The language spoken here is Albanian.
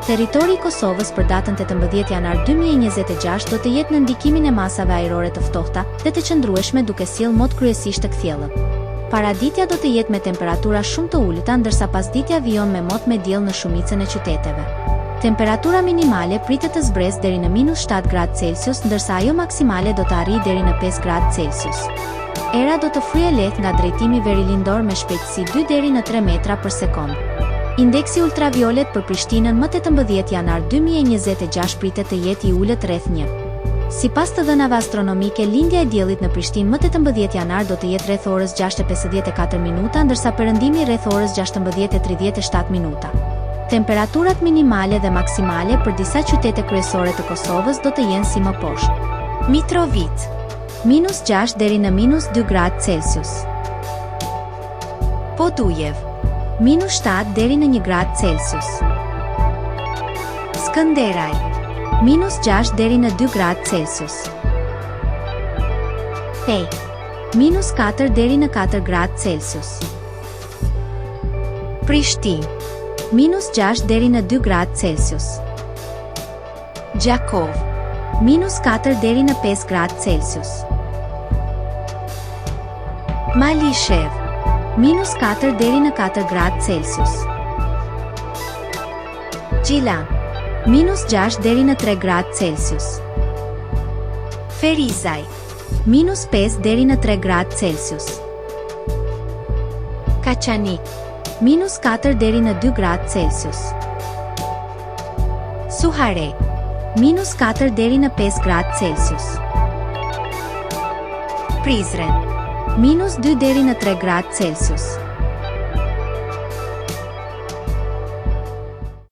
Territori i Kosovës për datën 18 janar 2026 do të jetë në ndikimin e masave ajrore të ftohta dhe të qëndrueshme duke sjellë mot kryesisht të kthjellë. Paraditja do të jetë me temperatura shumë të ulëta ndërsa pasditja vijon me mot me diell në shumicën e qyteteve. Temperatura minimale pritet të zbresë deri në -7 gradë Celsius ndërsa ajo maksimale do të arrijë deri në 5 gradë Celsius. Era do të fryejë lehtë nga drejtimi verilindor me shpejtësi 2 deri në 3 metra për sekond. Indeksi ultraviolet për Prishtinën më 18 janar 2026 pritet të jetë i ulët rreth 1. Sipas të dhënave astronomike, lindja e diellit në Prishtinë më 18 janar do të jetë rreth orës 6:54 minuta, ndërsa perëndimi rreth orës 16:37 minuta. Temperaturat minimale dhe maksimale për disa qytete kryesore të Kosovës do të jenë si më poshtë. Mitrovica -6 deri në -2 gradë Celsius. Podujev -7 deri në 1 gradë Celsius. Skënderaj -6 deri në 2 gradë Celsius. Pej -4 deri në 4 gradë Celsius. Prishtinë -6 deri në 2 gradë Celsius. Gjakov -4 deri në 5 gradë Celsius. Malishev -4 deri në 4 gradë Celsius. Gjilan -6 deri në 3 gradë Celsius. Ferizaj -5 deri në 3 gradë Celsius. Kaçanik -4 deri në 2 gradë Celsius. Suhare -4 deri në 5 gradë Celsius. Prizren -2 deri në 3 gradë Celsius.